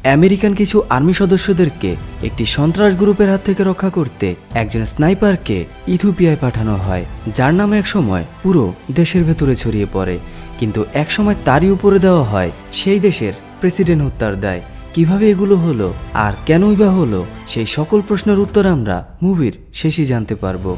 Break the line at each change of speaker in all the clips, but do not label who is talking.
American কিছু army সদস্যদেরকে একটি সন্ত্রাস গ্রুপের হাত থেকে রক্ষা করতে একজন স্নাইপারকে ইথিওপিয়ায় পাঠানো হয়, যার নাম একসময় পুরো দেশের ভেতরে ছড়িয়ে পড়ে। কিন্তু একসময় তারই উপরে দেওয়া হয় সেই দেশের প্রেসিডেন্ট হত্যার দায়। কিভাবে এগুলো হলো আর কেনই বা হলো, সেই সকল প্রশ্নের উত্তর আমরা মুভির শেষে জানতে পারবো।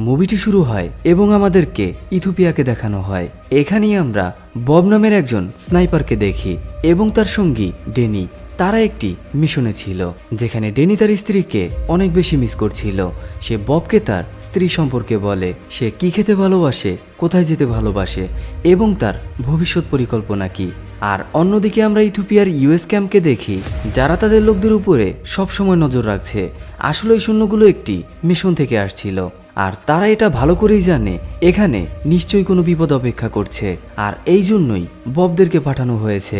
মুভিটি শুরু হয় এবং আমাদেরকে ইথিওপিয়াকে দেখানো হয়। এখানেই আমরা বব নামের একজন স্নাইপারকে দেখি এবং তার সঙ্গী ডেনি। তারা একটি মিশনে ছিল যেখানে ডেনি তার স্ত্রীকে অনেক বেশি মিস করছিল। সে ববকে তার স্ত্রী সম্পর্কে বলে, সে কি খেতে ভালোবাসে, কোথায় যেতে ভালোবাসে এবং তার ভবিষ্যৎ পরিকল্পনা কি। আর অন্যদিকে আমরা ইথিওপিয়ার ইউএস ক্যাম্পকে দেখি, যারা তাদের লোকদের উপরে সবসময় নজর রাখছে। আসলে ওই সৈন্যগুলো একটি মিশন থেকে আসছিল আর তারা এটা ভালো করেই জানে এখানে নিশ্চয়ই কোনো বিপদ অপেক্ষা করছে, আর এই জন্যই ববদেরকে পাঠানো হয়েছে।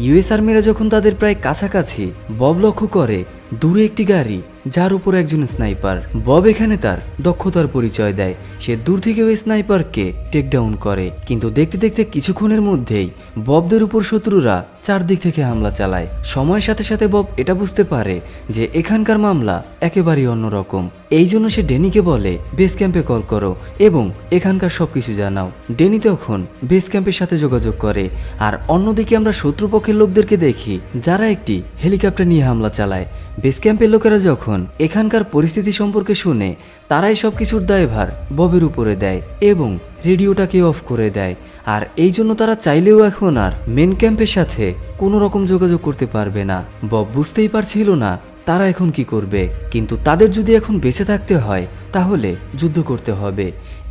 ইউএস আর্মিরা যখন তাদের প্রায় কাছাকাছি, বব লক্ষ্য করে দূরে একটি গাড়ি, যার উপর একজন স্নাইপার। বব এখানে তার দক্ষতার পরিচয় দেয়। সে দূর থেকে ওই স্নাইপারকে টেকডাউন করে, কিন্তু দেখতে দেখতে কিছুক্ষণের মধ্যেই ববদের উপর শত্রুরা চারদিক থেকে হামলা চালায়। সময়ের সাথে সাথে বব এটা বুঝতে পারে যে এখানকার মামলা একেবারেই অন্যরকম। এই জন্য সে ডেনিকে বলে, বেস ক্যাম্পে কল করো এবং এখানকার সবকিছু জানাও। ডেনি তখন বেস ক্যাম্পের সাথে যোগাযোগ করে। আর অন্যদিকে আমরা শত্রুপক্ষের লোকদেরকে দেখি, যারা একটি হেলিকপ্টার নিয়ে হামলা চালায়। বেস ক্যাম্পের লোকেরা যখন এখানকার পরিস্থিতি সম্পর্কে শুনে, তারাই সবকিছুর দায়ভার ববের উপরে দেয় এবং রেডিওটাকে অফ করে দেয়। আর এই জন্য তারা চাইলেও এখন আর মেন ক্যাম্পের সাথে কোনো রকম যোগাযোগ করতে পারবে না। বব বুঝতেই পারছিল না তারা এখন কি করবে, কিন্তু তাদের যদি এখন বেঁচে থাকতে হয় তাহলে যুদ্ধ করতে হবে।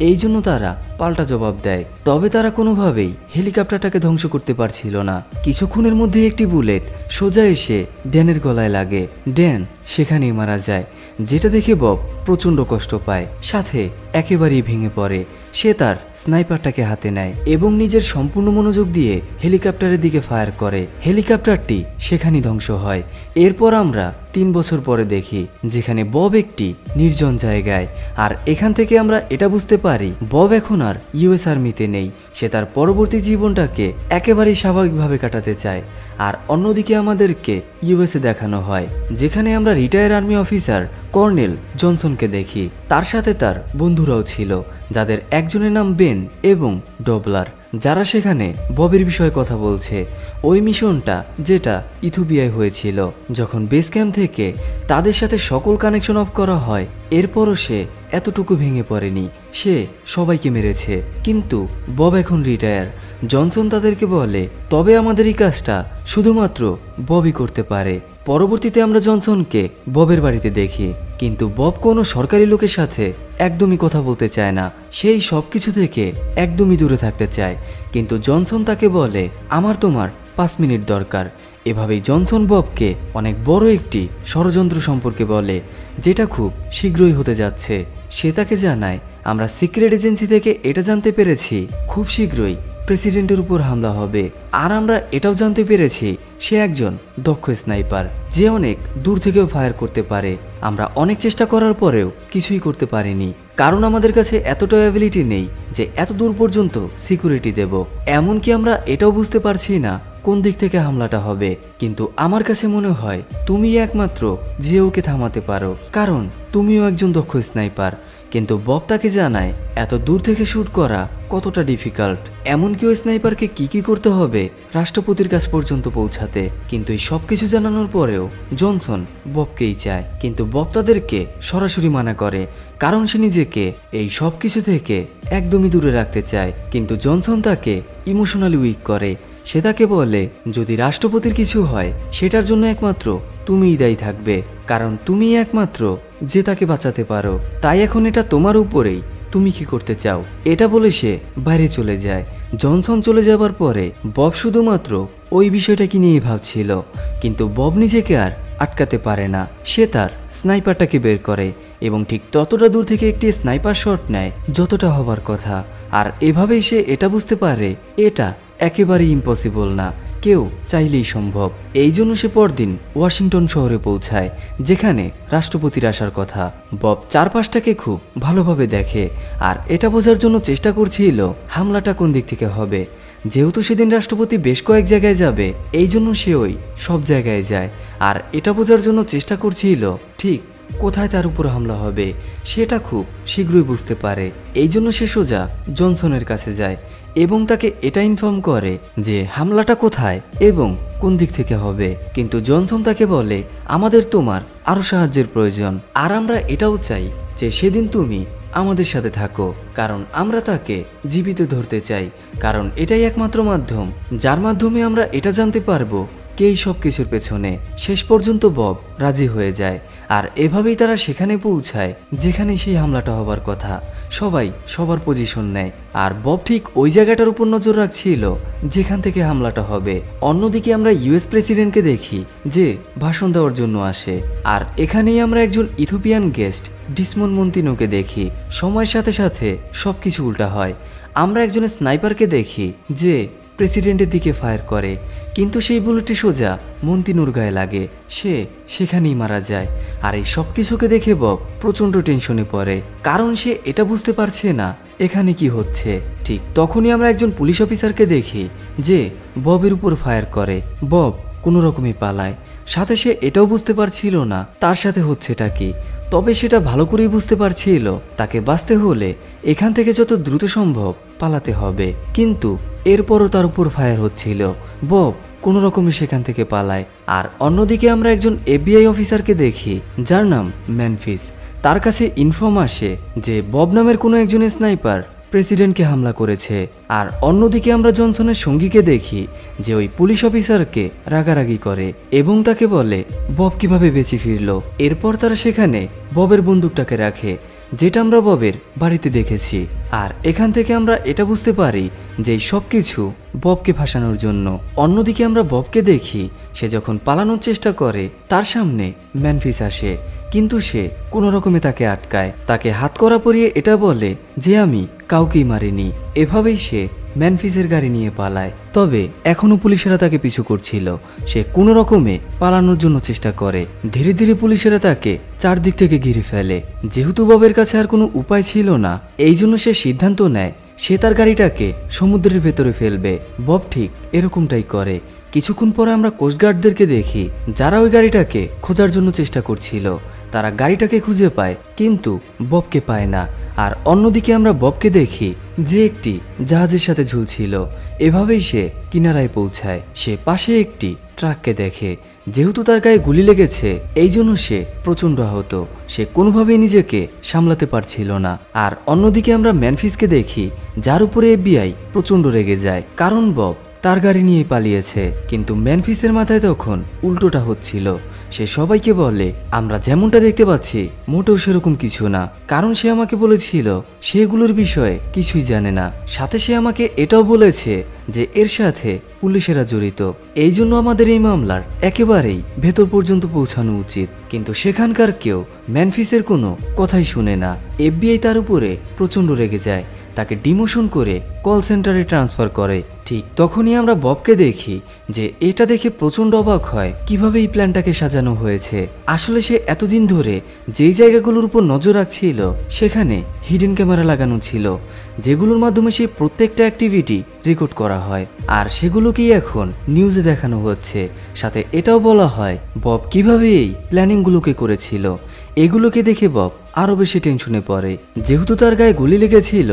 এই জন্য তারা পাল্টা জবাব দেয়। তবে তারা কোনোভাবেই হেলিকপ্টারটাকে ধ্বংস করতে পারছিল না। কিছুক্ষণের মধ্যে একটি বুলেট সোজা এসে ড্যানের গলায় লাগে। ড্যান সেখানেই মারা যায়, যেটা দেখে বব প্রচণ্ড কষ্ট পায়, সাথে একেবারেই ভেঙে পড়ে। সে তার স্নাইপারটাকে হাতে নেয় এবং নিজের সম্পূর্ণ মনোযোগ দিয়ে হেলিকপ্টারের দিকে ফায়ার করে। হেলিকপ্টারটি সেখানেই ধ্বংস হয়। এরপর আমরা 3 বছর পরে দেখি, যেখানে বব একটি নির্জন জায়গায়। আর এখান থেকে আমরা এটা বুঝতে পারি বব এখন আর ইউএস আর্মিতে নেই। সে তার পরবর্তী জীবনটাকে একেবারেই স্বাভাবিকভাবে কাটাতে চায়। আর অন্যদিকে আমাদেরকে ইউএসএ দেখানো হয়, যেখানে আমরা রিটায়ার আর্মি অফিসার কর্নেল জনসনকে দেখি। তার সাথে তার বন্ধুরাও ছিল, যাদের একজনের নাম বেন এবং ডবলার, যারা সেখানে ববের বিষয়ে কথা বলছে। ওই মিশনটা যেটা ইথিওপিয়ায় হয়েছিল, যখন বেস ক্যাম্প থেকে তাদের সাথে সকল কানেকশন অফ করা হয়, এরপরও সে এতটুকু ভেঙে পড়েনি। সে সবাইকে মেরেছে, কিন্তু বব এখন রিটায়ার। জনসন তাদেরকে বলে, তবে আমাদের এই কাজটা শুধুমাত্র ববই করতে পারে। পরবর্তীতে আমরা জনসনকে ববের বাড়িতে দেখি, কিন্তু বব কোনো সরকারি লোকের সাথে একদমই কথা বলতে চায় না। সেই সব কিছু থেকে একদমই দূরে থাকতে চায়। কিন্তু জনসন তাকে বলে, আমার তোমার 5 মিনিট দরকার। এভাবেই জনসন ববকে অনেক বড় একটি ষড়যন্ত্র সম্পর্কে বলে, যেটা খুব শীঘ্রই হতে যাচ্ছে। সে তাকে জানায়, আমরা সিক্রেট এজেন্সি থেকে এটা জানতে পেরেছি খুব শীঘ্রই প্রেসিডেন্টের উপর হামলা হবে। আর আমরা এটাও জানতে পেরেছি সে একজন দক্ষ স্নাইপার, যে অনেক দূর থেকেও ফায়ার করতে পারে। আমরা অনেক চেষ্টা করার পরেও কিছুই করতে পারিনি, কারণ আমাদের কাছে এতটা অ্যাবিলিটি নেই যে এত দূর পর্যন্ত সিকিউরিটি দেব। এমনকি আমরা এটাও বুঝতে পারছি না কোন দিক থেকে হামলাটা হবে। কিন্তু আমার কাছে মনে হয় তুমি একমাত্র যে ওকে থামাতে পারো, কারণ তুমিও একজন দক্ষ স্নাইপার। কিন্তু বব তাকে জানায় এত দূর থেকে শুট করা কতটা ডিফিকাল্ট, এমনকি ওই স্নাইপারকে কি করতে হবে রাষ্ট্রপতির কাছ পর্যন্ত পৌঁছাতে। কিন্তু এই সব কিছু জানানোর পরেও জনসন ববকেই চায়, কিন্তু বব তাদেরকে সরাসরি মানা করে, কারণ সে নিজেকে এই সব কিছু থেকে একদমই দূরে রাখতে চায়। কিন্তু জনসন তাকে ইমোশনালি উইক করে। সে তাকে বলে, যদি রাষ্ট্রপতির কিছু হয় সেটার জন্য একমাত্র তুমিই দায়ী থাকবে, কারণ তুমি একমাত্র যে তাকে বাঁচাতে পারো। তাই এখন এটা তোমার উপরেই, তুমি কি করতে চাও। এটা বলে সে বাইরে চলে যায়। জনসন চলে যাবার পরে বব শুধুমাত্র ওই বিষয়টাকে নিয়ে ভাবছিল, কিন্তু বব নিজেকে আর আটকাতে পারে না। সে তার স্নাইপারটাকে বের করে এবং ঠিক ততটা দূর থেকে একটি স্নাইপার শট নেয় যতটা হবার কথা। আর এভাবেই সে এটা বুঝতে পারে এটা একেবারেই ইম্পসিবল না, কেউ চাইলেই সম্ভব। এই জন্য সে পরদিন ওয়াশিংটন শহরে পৌঁছায়, যেখানে রাষ্ট্রপতির আসার কথা। বব চারপাশটাকে খুব ভালোভাবে দেখে আর এটা বোঝার জন্য চেষ্টা করছিল হামলাটা কোন দিক থেকে হবে। যেহেতু সেদিন রাষ্ট্রপতি বেশ কয়েক জায়গায় যাবে, এই জন্য সে ওই সব জায়গায় যায়। আর এটা বোঝার জন্য চেষ্টা করছিল ঠিক কোথায় তার উপর হামলা হবে, সেটা খুব শীঘ্রই বুঝতে পারে। এই জন্য সে সোজা জনসনের কাছে যায় এবং তাকে এটা ইনফর্ম করে যে হামলাটা কোথায় এবং কোন দিক থেকে হবে। কিন্তু জনসন তাকে বলে, আমাদের তোমার আরও সাহায্যের প্রয়োজন, আর আমরা এটাও চাই যে সেদিন তুমি আমাদের সাথে থাকো, কারণ আমরা তাকে জীবিত ধরতে চাই। কারণ এটাই একমাত্র মাধ্যম যার মাধ্যমে আমরা এটা জানতে পারবো কে এই সব কিছুর পেছনে। শেষ পর্যন্ত বব রাজি হয়ে যায়, আর এভাবেই তারা সেখানে পৌঁছায় যেখানে সেই হামলাটা হবার কথা। সবাই সবার পজিশন নেয়, আর বব ঠিক ওই জায়গাটার উপর নজর রাখছিল যেখান থেকে হামলাটা হবে। অন্যদিকে আমরা ইউএস প্রেসিডেন্টকে দেখি যে ভাষণ দেওয়ার জন্য আসে, আর এখানেই আমরা একজন ইথিওপিয়ান গেস্ট ডিসমন মন্তিনোকে দেখি। সময়ের সাথে সাথে সবকিছু উল্টা হয়। আমরা একজন স্নাইপারকে দেখি যে প্রেসিডেন্টের দিকে ফায়ার করে, কিন্তু সেই বুলেটটি সোজা মন্তিনোর গায়ে লাগে, সে সেখানেই মারা যায়। আর এই সব কিছুকে দেখে বব প্রচণ্ড টেনশনে পড়ে, কারণ সে এটা বুঝতে পারছে না এখানে কি হচ্ছে। ঠিক তখনই আমরা একজন পুলিশ অফিসারকে দেখি যে ববের উপর ফায়ার করে। বব কোনো রকমে পালায়, সাথে সে এটাও বুঝতে পারছিল না তার সাথে হচ্ছেটা কি। তবে সেটা ভালো করেই বুঝতে পারছিল তাকে বাঁচতে হলে এখান থেকে যত দ্রুত সম্ভব পালাতে হবে। কিন্তু এরপরও তার উপর ফায়ার হচ্ছিল। বব কোনো রকমে সেখান থেকে পালায়। আর অন্যদিকে আমরা একজন এফবিআই অফিসারকে দেখি যার নাম ম্যানফিস। তার কাছে ইনফর্ম আসে যে বব নামের কোনো একজন স্নাইপার প্রেসিডেন্টকে হামলা করেছে। আর অন্যদিকে আমরা জনসনের সঙ্গীকে দেখি যে ওই পুলিশ অফিসারকে রাগারাগি করে এবং তাকে বলে বব কিভাবে বেঁচে ফিরল। এরপর তারা সেখানে ববের বন্দুকটাকে রাখে, যেটা আমরা ববের বাড়িতে দেখেছি। আর এখান থেকে আমরা এটা বুঝতে পারি যে সব কিছু ববকে ফাঁসানোর জন্য। অন্যদিকে আমরা ববকে দেখি সে যখন পালানোর চেষ্টা করে তার সামনে ম্যানফিস আসে, কিন্তু সে কোনো রকমে তাকে আটকায়, তাকে হাত করা পরিয়ে এটা বলে যে আমি কাউকেই মারিনি। এভাবেই সে ম্যানফিসের গাড়ি নিয়ে পালায়। তবে এখনও পুলিশেরা তাকে পিছু করছিল। সে কোনো রকমে পালানোর জন্য চেষ্টা করে। ধীরে ধীরে পুলিশেরা তাকে চারদিক থেকে ঘিরে ফেলে। যেহেতু ববের কাছে আর কোনো উপায় ছিল না, এই জন্য সে সিদ্ধান্ত নেয় সে তার গাড়িটাকে সমুদ্রের ভেতরে ফেলবে। বব ঠিক এরকমটাই করে। কিছুক্ষণ পরে আমরা কোস্টগার্ডদেরকে দেখি যারা ওই গাড়িটাকে খোঁজার জন্য চেষ্টা করছিল। তারা গাড়িটাকে খুঁজে পায় কিন্তু ববকে পায় না। আর অন্যদিকে আমরা ববকে দেখি যে একটি জাহাজের সাথে ঝুলছিল। এভাবেই সে কিনারায় পৌঁছায়। সে পাশে একটি ট্রাককে দেখে। যেহেতু তার গায়ে গুলি লেগেছে এই জন্য সে প্রচণ্ড আহত। সে কোনোভাবেই নিজেকে সামলাতে পারছিল না। আর অন্যদিকে আমরা ম্যানফিসকে দেখি যার উপরে এফবিআই প্রচণ্ড রেগে যায়, কারণ বব তার গাড়ি নিয়ে পালিয়েছে। কিন্তু ম্যানফিসের মাথায় তখন উল্টোটা হচ্ছিল। সে সবাইকে বলে আমরা যেমনটা দেখতে পাচ্ছি মোটেও সেরকম কিছু না, কারণ সে আমাকে বলেছিল সেগুলোর বিষয়ে কিছুই জানে না। সাথে সে আমাকে এটাও বলেছে যে এর সাথে পুলিশেরা জড়িত, এই জন্য আমাদের এই মামলার একেবারেই ভেতর পর্যন্ত পৌঁছানো উচিত। কিন্তু সেখানকার কেউ ম্যানফিসের কোনো কথাই শুনে না। এফবিআই তার উপরে প্রচণ্ড রেগে যায়, তাকে ডিমোশন করে কল সেন্টারে ট্রান্সফার করে। ঠিক তখনই আমরা ববকে দেখি যে এটা দেখে প্রচণ্ড অবাক হয় কিভাবে এই প্ল্যানটাকে সাজানো হয়েছে। আসলে সে এতদিন ধরে যেই জায়গাগুলোর উপর নজর রাখছিল সেখানে হিডেন ক্যামেরা লাগানো ছিল, যেগুলোর মাধ্যমে সেই প্রত্যেকটা অ্যাক্টিভিটি রেকর্ড করা হয়। আর সেগুলোকেই এখন নিউজে দেখানো হচ্ছে। সাথে এটাও বলা হয় বব কিভাবে এই প্ল্যানিংগুলোকে করেছিল। এগুলোকে দেখে বব আরও বেশি টেনশনে পড়ে। যেহেতু তার গায়ে গুলি লেগেছিল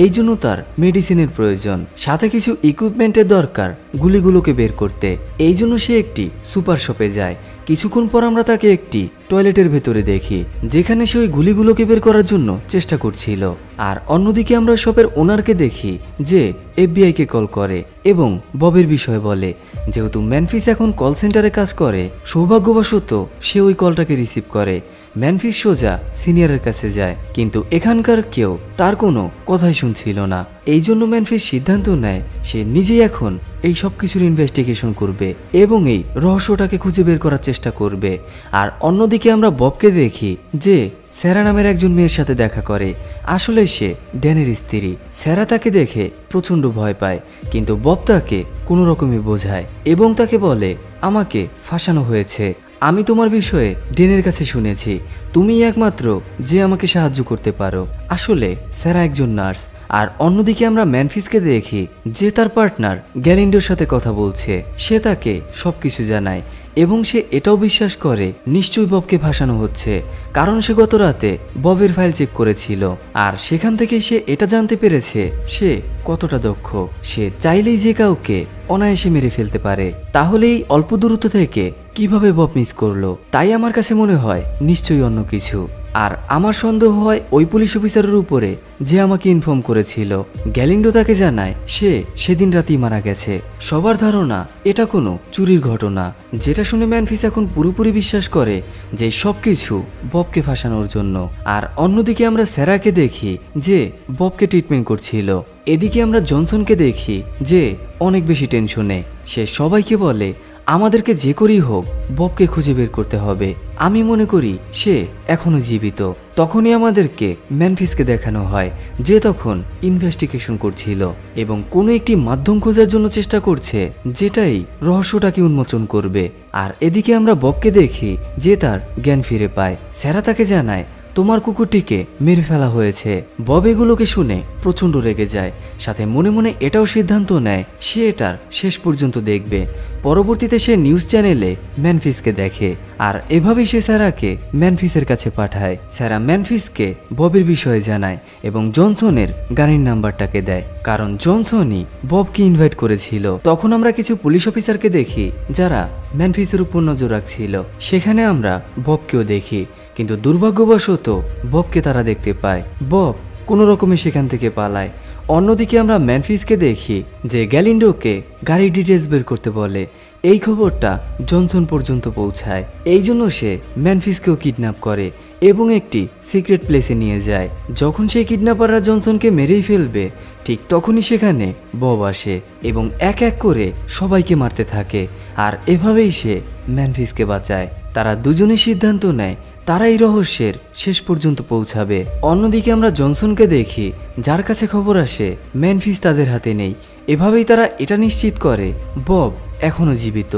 এই জন্য তার মেডিসিনের প্রয়োজন, সাথে কিছু ইকুইপমেন্টের দরকার গুলিগুলোকে বের করতে। এই জন্য সে একটি সুপার শপে যায়। কিছুক্ষণ পর আমরা তাকে একটি টয়লেটের ভেতরে দেখি যেখানে সে ওই গুলিগুলোকে বের করার জন্য চেষ্টা করছিল। আর অন্যদিকে আমরা শপের ওনারকে দেখি যে এফবিআইকে কল করে এবং ববের বিষয়ে বলে। যেহেতু ম্যানফিস এখন কল সেন্টারে কাজ করে, সৌভাগ্যবশত সে ওই কলটাকে রিসিভ করে। ম্যানফিস সোজা সিনিয়রের কাছে যায়, কিন্তু এখানকার কেউ তার কোনো কথাই শুনছিল না। এই জন্য ম্যানফিস সিদ্ধান্ত নেয় সে নিজেই এখন এই সব কিছুর ইনভেস্টিগেশন করবে এবং এই রহস্যটাকে খুঁজে বের করার চেষ্টা করবে। আর অন্যদিকে আমরা ববকে দেখি যে স্যারা নামের একজন মেয়ের সাথে দেখা করে। আসলে সে ড্যানের স্ত্রী। স্যারা তাকে দেখে প্রচণ্ড ভয় পায়, কিন্তু বব তাকে কোনো রকমে বোঝায় এবং তাকে বলে আমাকে ফাঁসানো হয়েছে। আমি তোমার বিষয়ে ডেনের কাছে শুনেছি, তুমিই একমাত্র যে আমাকে সাহায্য করতে পারো। আসলে স্যারা একজন নার্স, আর অন্যদিকে আমরা ম্যানফিসকে দেখি যে তার পার্টনার গ্যালিন্ডোর সাথে কথা বলছে। সে তাকে সবকিছু জানায় এবং সে এটাও বিশ্বাস করে নিশ্চয়ই ববকে ফাঁসানো হচ্ছে, কারণ সে গত রাতে ববের ফাইল চেক করেছিল আর সেখান থেকে সে এটা জানতে পেরেছে সে কতটা দক্ষ। সে চাইলেই যে কাউকে অনায়াসে মেরে ফেলতে পারে। তাহলে এই অল্প দূরত্ব থেকে কিভাবে বব মিস করলো? তাই আমার কাছে মনে হয় নিশ্চয়ই অন্য কিছু। আর আমার সন্দেহ হয় ওই পুলিশ অফিসারের উপরে যে আমাকে ইনফর্ম করেছিল। গ্যালিন্ডো তাকে জানায় সে সেদিন রাতেই মারা গেছে। সবার ধারণা এটা কোনো চুরির ঘটনা, যেটা শুনে ম্যানফিস এখন পুরোপুরি বিশ্বাস করে যে সবকিছু ববকে ফাঁসানোর জন্য। আর অন্যদিকে আমরা স্যারাকে দেখি যে ববকে ট্রিটমেন্ট করছিল। এদিকে আমরা জনসনকে দেখি যে অনেক বেশি টেনশনে। সে সবাইকে বলে আমাদেরকে যে করেই হোক ববকে খুঁজে বের করতে হবে। আমি মনে করি সে এখনো জীবিত। তখনই আমাদেরকে ম্যানফিসকে দেখানো হয় যে তখন ইনভেস্টিগেশন করছিল এবং কোনো একটি মাধ্যম খোঁজার জন্য চেষ্টা করছে যেটাই রহস্যটাকে উন্মোচন করবে। আর এদিকে আমরা ববকে দেখি যে তার জ্ঞান ফিরে পায়। স্যারা তাকে জানায় তোমার কুকুরটিকে মেরে ফেলা হয়েছে। বব এগুলোকে শুনে প্রচণ্ড রেগে যায়, সাথে মনে মনে এটাও সিদ্ধান্ত নেয় সে এটার শেষ পর্যন্ত দেখবে। পরবর্তীতে সে নিউজ চ্যানেলে ম্যানফিসকে দেখে আর এভাবেই সে স্যারাকে ম্যানফিসের কাছে পাঠায়। স্যারা ম্যানফিসকে ববের বিষয়ে জানায় এবং জনসনের গাড়ির নাম্বারটাকে দেয়, কারণ জনসনই ববকে ইনভাইট করেছিল। তখন আমরা কিছু পুলিশ অফিসারকে দেখি যারা ম্যানফিসের উপর নজর রাখছিল। সেখানে আমরা ববকেও দেখি, কিন্তু দুর্ভাগ্যবশত ববকে তারা দেখতে পায়। বব কোনো রকমে সেখান থেকে পালায়। অন্যদিকে আমরা ম্যানফিসকে দেখি যে গ্যালিন্ডোকে গাড়ির ডিটেলস বের করতে বলে। এই খবরটা জনসন পর্যন্ত পৌঁছায়। এই জন্য সে ম্যানফিসকেও কিডন্যাপ করে এবং একটি সিক্রেট প্লেসে নিয়ে যায়। যখন সেই কিডন্যাপাররা জনসনকে মেরেই ফেলবে ঠিক তখনই সেখানে বব আসে এবং এক এক করে সবাইকে মারতে থাকে। আর এভাবেই সে ম্যানফিসকে বাঁচায়। তারা দুজনেই সিদ্ধান্ত নেয় তারা এই রহস্যের শেষ পর্যন্ত পৌঁছাবে। অন্যদিকে আমরা জনসনকে দেখি যার কাছে খবর আসে ম্যানফিস তাদের হাতে নেই। এভাবেই তারা এটা নিশ্চিত করে বব এখনো জীবিত।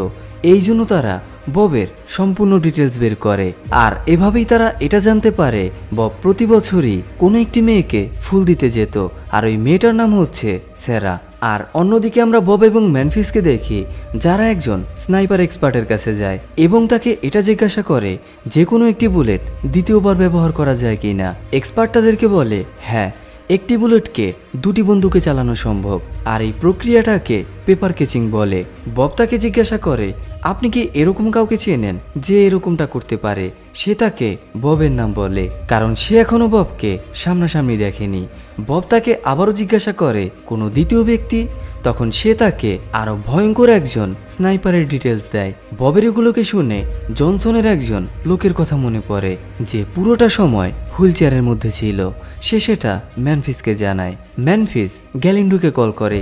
এই জন্য তারা ববের সম্পূর্ণ ডিটেলস বের করে। আর এভাবেই তারা এটা জানতে পারে বব প্রতি বছরই কোনো একটি মেয়েকে ফুল দিতে যেত, আর ওই মেয়েটার নাম হচ্ছে স্যারা। আর অন্যদিকে আমরা বব এবং ম্যানফিসকে দেখি যারা একজন স্নাইপার এক্সপার্টের কাছে যায় এবং তাকে এটা জিজ্ঞাসা করে যে কোনো একটি বুলেট দ্বিতীয়বার ব্যবহার করা যায় কিনা। এক্সপার্ট তাদেরকে বলে হ্যাঁ, একটি বুলেটকে দুটি বন্দুকে চালানো সম্ভব, আর এই প্রক্রিয়াটাকে পেপার কেচিং বলে। বব তাকে জিজ্ঞাসা করে আপনি কি এরকম কাউকে চেনেন যে এরকমটা করতে পারে? সে তাকে ববের নাম বলে, কারণ সে এখনো ববকে সামনাসামনি দেখেনি। বব তাকে আবারও জিজ্ঞাসা করে কোনো দ্বিতীয় ব্যক্তি? তখন সে তাকে আরো ভয়ঙ্কর একজন স্নাইপারের ডিটেলস দেয়। ববের এগুলোকে শুনে জনসনের একজন লোকের কথা মনে পড়ে যে পুরোটা সময় হুইল চেয়ারের মধ্যে ছিল। সে সেটা ম্যানফিসকে জানায়। ম্যানফিস গ্যালিন্ডোকে কল করে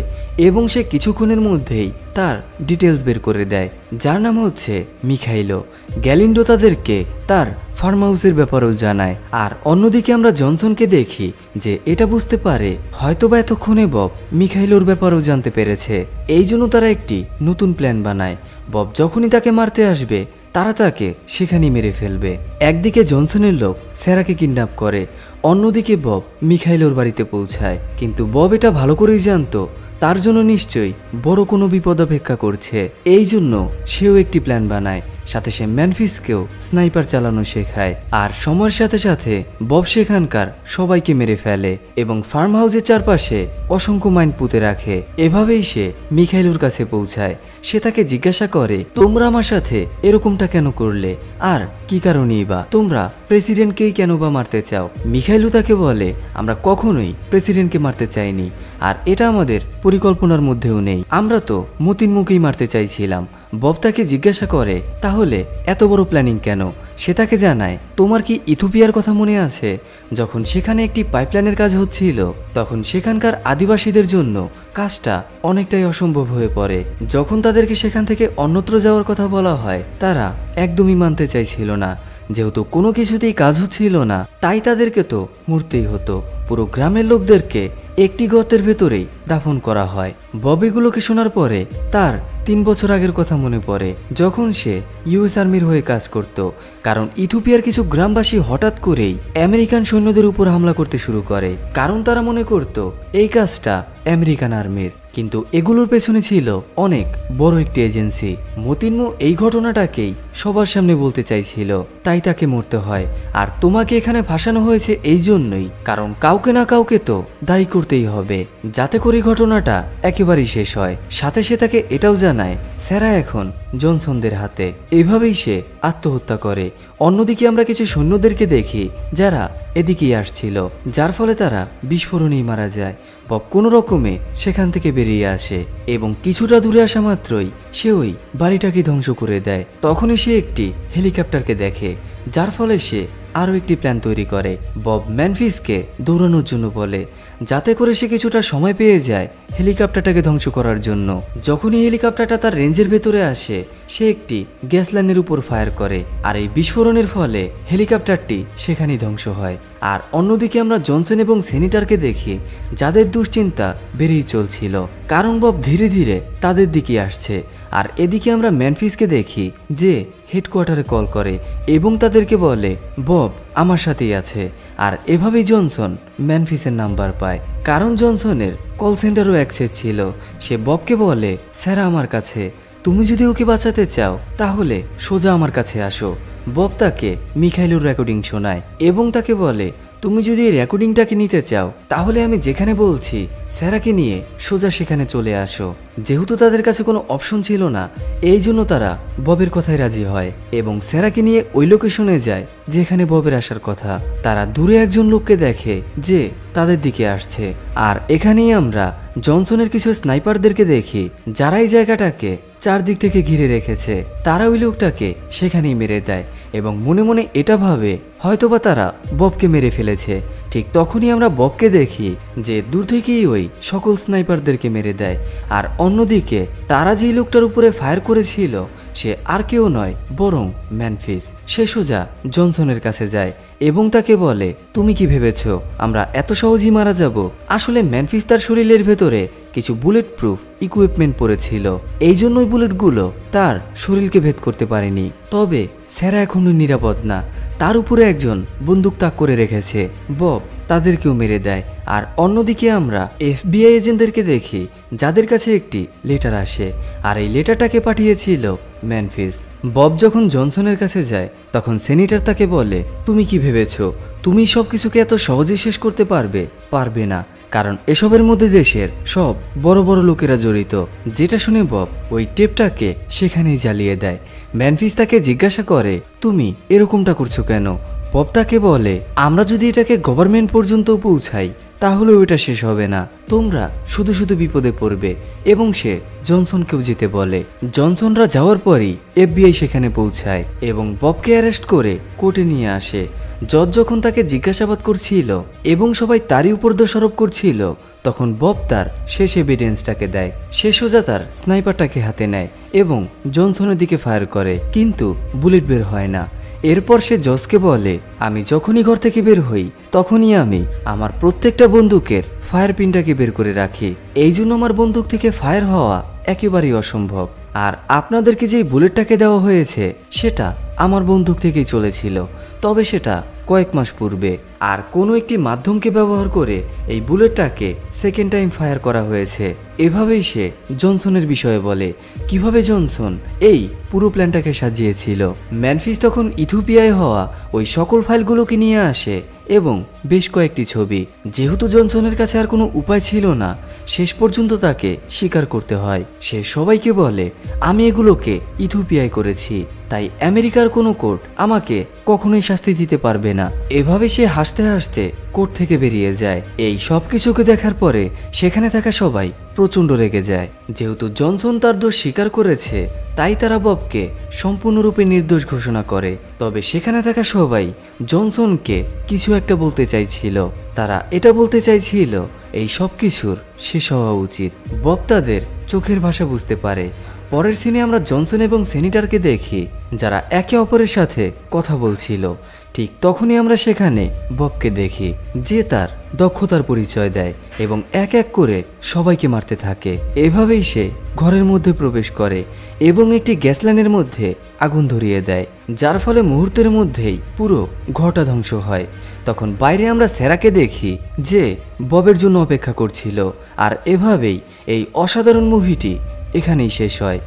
এবং সে কিছুক্ষণের মধ্যেই তার ডিটেলস বের করে দেয়, যার নাম হচ্ছে মিখাইলো। গ্যালিন্ডো তাদেরকে তার ফার্ম হাউসের ব্যাপারেও জানায়। আর অন্যদিকে আমরা জনসনকে দেখি যে এটা বুঝতে পারে হয়তোবা এতক্ষণে বব মিখাইলোর ব্যাপারেও জানতে পেরেছে। এই জন্য তারা একটি নতুন প্ল্যান বানায়। বব যখনই তাকে মারতে আসবে তারা তাকে সেখানেই মেরে ফেলবে। একদিকে জনসনের লোক স্যারাকে কিডন্যাপ করে, অন্যদিকে বব মিখাইলোর বাড়িতে পৌঁছায়। কিন্তু বব এটা ভালো করেই জানতো তার জন্য নিশ্চয়ই বড় কোনো বিপদ অপেক্ষা করছে। এই জন্য সেও একটি প্ল্যান বানায়, সাথে সে ম্যানফিসকেও স্নাইপার চালানো শেখায়। আর সময়ের সাথে সাথে বব সেখানকার সবাইকে মেরে ফেলে এবং ফার্ম হাউসের চারপাশে অসংখ্য মাইন পুঁতে রাখে। এভাবেই সে মিখাইলোর কাছে পৌঁছায়। সে তাকে জিজ্ঞাসা করে তোমরা আমার সাথে এরকমটা কেন করলে, আর কি কারণেই বা তোমরা প্রেসিডেন্টকেই কেন বা মারতে চাও? মিখাইলো তাকে বলে আমরা কখনোই প্রেসিডেন্টকে মারতে চাইনি, আর এটা আমাদের পরিকল্পনার মধ্যেও নেই। আমরা তো মতিন মুখেই মারতে চাইছিলাম। বব তাকে জিজ্ঞাসা করে তাহলে এত বড় প্ল্যানিং কেন? সে তাকে জানায় তোমার কি ইথিওপিয়ার কথা মনে আছে? যখন সেখানে একটি পাইপলাইনের কাজ হচ্ছিল তখন সেখানকার আদিবাসীদের জন্য কাজটা অনেকটাই অসম্ভব হয়ে পড়ে। যখন তাদেরকে সেখান থেকে অন্যত্র যাওয়ার কথা বলা হয় তারা একদমই মানতে চাইছিল না। যেহেতু কোনো কিছুতেই কাজ হচ্ছিল না তাই তাদেরকে তো মরতেই হতো। পুরো গ্রামের লোকদেরকে একটি গর্তের ভেতরেই দাফন করা হয়। বব এগুলোকে শোনার পরে তার 3 বছর আগের কথা মনে পড়ে, যখন সে ইউএস আর্মির হয়ে কাজ করত। কারণ ইথিওপিয়ার কিছু গ্রামবাসী হঠাৎ করেই আমেরিকান সৈন্যদের উপর হামলা করতে শুরু করে, কারণ তারা মনে করত এই কাজটা আমেরিকান আর্মির। কিন্তু এগুলোর পেছনে ছিল অনেক বড় একটি এজেন্সি। মতিনমু এই ঘটনাটাকেই সবার সামনে বলতে চাইছিল, তাই তাকে মরতে হয়। আর তোমাকে এখানে ফাঁসানো হয়েছে এই জন্যই, কারণ কাউকে না কাউকে তো দায়ী করতেই হবে, যাতে করে ঘটনাটা একেবারেই শেষ হয়। সাথে সে তাকে এটাও জানায় স্যারা এখন জনসনদের হাতে। এভাবেই সে আত্মহত্যা করে। অন্যদিকে আমরা কিছু সৈন্যদেরকে দেখি যারা এদিকেই আসছিল, যার ফলে তারা বিস্ফোরণেই মারা যায়। বব কোনো রকমে সেখান থেকে বেরিয়ে আসে এবং কিছুটা দূরে আসা মাত্রই সে ওই বাড়িটাকে ধ্বংস করে দেয়। তখনই সে একটি হেলিকপ্টারকে দেখে, যার ফলে সে আরও একটি প্ল্যান তৈরি করে। বব ম্যানফিসকে দৌড়ানোর জন্য বলে, যাতে করে সে কিছুটা সময় পেয়ে যায় হেলিকপ্টারটাকে ধ্বংস করার জন্য। যখনই হেলিকপ্টারটা তার রেঞ্জের ভেতরে আসে, সে একটি গ্যাস লাইনের উপর ফায়ার করে, আর এই বিস্ফোরণের ফলে হেলিকপ্টারটি সেখানেই ধ্বংস হয়। আর অন্যদিকে আমরা জনসন এবং সেনিটারকে দেখি, যাদের দুশ্চিন্তা বেড়েই চলছিল, কারণ বব ধীরে ধীরে তাদের দিকে আসছে। আর এদিকে আমরা ম্যানফিসকে দেখি যে হেডকোয়ার্টারে কল করে এবং তাদেরকে বলে বব আমার সাথেই আছে। আর এভাবেই জনসন ম্যানফিসের নাম্বার পায়, কারণ জনসনের কল সেন্টারও অ্যাক্সেস ছিল। সে ববকে বলে, স্যার আমার কাছে, তুমি যদি ওকে বাঁচাতে চাও তাহলে সোজা আমার কাছে আসো। বব তাকে মিখাইলুর রেকর্ডিং শোনায় এবং তাকে বলে, তুমি যদি এই রেকর্ডিংটাকে নিতে চাও তাহলে আমি যেখানে বলছি স্যারাকে নিয়ে সোজা সেখানে চলে আসো। যেহেতু তাদের কাছে কোনো অপশন ছিল না, এই জন্য তারা ববের কথায় রাজি হয় এবং স্যারাকে নিয়ে ওই লোকেশনে যায় যেখানে ববের আসার কথা। তারা দূরে একজন লোককে দেখে যে তাদের দিকে আসছে। আর এখানেই আমরা জনসনের কিছু স্নাইপারদেরকে দেখি, যারা এই জায়গাটাকে চারদিক থেকে ঘিরে রেখেছে। তারা ওই লোকটাকে সেখানেই মেরে দেয় এবং মনে মনে এটা ভাবে হয়তোবা তারা ববকে মেরে ফেলেছে। ঠিক তখনই আমরা ববকে দেখি যে দূর থেকেই ওই সকল স্নাইপারদেরকে মেরে দেয়। আর অন্যদিকে তারা যেই লোকটার উপরে ফায়ার করেছিল সে আর কেউ নয় বরং ম্যানফিস। সে সোজা জনসনের কাছে যায় এবং তাকে বলে, তুমি কি ভেবেছ আমরা এত সহজেই মারা যাব? আসলে ম্যানফিস তার শরীরের ভেতরে কিছু বুলেট প্রুফ ইকুইপমেন্ট পরেছিল, এই জন্যই বুলেটগুলো তার শরীরকে ভেদ করতে পারেনি। তবে স্যারা এখনো নিরাপদ না, তার উপরে একজন বন্দুক তাক করে রেখেছে। বব তাদেরকেও মেরে দেয়। আর অন্যদিকে আমরা FBI এজেন্টদেরকে দেখি, যাদের কাছে একটি লেটার আসে, আর এই লেটারটাকে পাঠিয়েছিল ম্যানফিস। বব যখন জনসনের কাছে যায় তখন সেনেটর তাকে বলে, তুমি কি ভেবেছ তুমি সব কিছুকে এত সহজেই শেষ করতে পারবে? পারবে না, কারণ এসবের মধ্যে দেশের সব বড় বড় লোকেরা জড়িত। যেটা শুনে বব ওই টেপটাকে সেখানেই জ্বালিয়ে দেয়। ম্যানফিস তাকে জিজ্ঞাসা করে, তুমি এরকমটা করছো কেন? বব তাকে বলে, আমরা যদি এটাকে গভর্নমেন্ট পর্যন্ত পৌঁছাই তাহলেও এটা শেষ হবে না, তোমরা শুধু শুধু বিপদে পড়বে। এবং সে জনসনকেও যেতে বলে। জনসনরা যাওয়ার পরই FBI সেখানে পৌঁছায় এবং ববকে অ্যারেস্ট করে কোর্টে নিয়ে আসে। জজ যখন তাকে জিজ্ঞাসাবাদ করছিল এবং সবাই তারই উপর দোষারোপ করছিল, তখন বব তার শেষ এভিডেন্সটাকে দেয়। সে সোজা তার স্নাইপারটাকে হাতে নেয় এবং জনসনের দিকে ফায়ার করে, কিন্তু বুলেট বের হয় না। এরপর সে জজকে বলে, আমি যখনই ঘর থেকে বের হই তখনই আমি আমার প্রত্যেকটা বন্দুকের ফায়ার পিনটাকে বের করে রাখি, এই জন্য আমার বন্দুক থেকে ফায়ার হওয়া একেবারেই অসম্ভব। আর আপনাদেরকে যেই বুলেটটাকে দেওয়া হয়েছে সেটা আমার বন্দুক থেকেই চলেছিল, তবে সেটা কয়েক মাস পূর্বে। আর কোনো একটি মাধ্যমকে ব্যবহার করে এই বুলেটটাকে সেকেন্ড টাইম ফায়ার করা হয়েছে। এভাবেই সে জনসনের বিষয়ে বলে কিভাবে জনসন এই পুরো প্ল্যানটাকে সাজিয়েছিল। ম্যানফিস তখন ইথিওপিয়ায় হওয়া ওই সকল ফাইলগুলোকে নিয়ে আসে এবং বেশ কয়েকটি ছবি। যেহেতু জনসনের কাছে আর কোনো উপায় ছিল না, শেষ পর্যন্ত তাকে স্বীকার করতে হয়। সে সবাইকে বলে, আমি এগুলোকে ইথিওপিয়ায় করেছি, তাই আমেরিকার কোনো কোর্ট আমাকে কখনোই শাস্তি দিতে পারবে না। এভাবে সে হাসতে হাসতে কোর্ট থেকে বেরিয়ে যায়। এই সব কিছুকে দেখার পরে সেখানে থাকা সবাই প্রচণ্ড রেগে যায়। যেহেতু জনসন তার দোষ স্বীকার করেছে, তাই তারা ববকে সম্পূর্ণরূপে নির্দোষ ঘোষণা করে। তবে সেখানে থাকা সবাই জনসনকে কিছু একটা বলতে চাইছিল। তারা এটা বলতে চাইছিল এই সব কিছুর শেষ হওয়া উচিত। বব তাদের চোখের ভাষা বুঝতে পারে। পরের সিনে আমরা জনসন এবং সেনিটারকে দেখি যারা একে অপরের সাথে কথা বলছিল। ঠিক তখনই আমরা সেখানে ববকে দেখি, যে তার দক্ষতার পরিচয় দেয় এবং এক এক করে সবাইকে মারতে থাকে। এভাবেই সে ঘরের মধ্যে প্রবেশ করে এবং একটি গ্যাস লাইনের মধ্যে আগুন ধরিয়ে দেয়, যার ফলে মুহূর্তের মধ্যেই পুরো ঘরটা ধ্বংস হয়। তখন বাইরে আমরা সেরাকে দেখি যে ববের জন্য অপেক্ষা করছিল। আর এভাবেই এই অসাধারণ মুভিটি এখানেই শেষ হয়।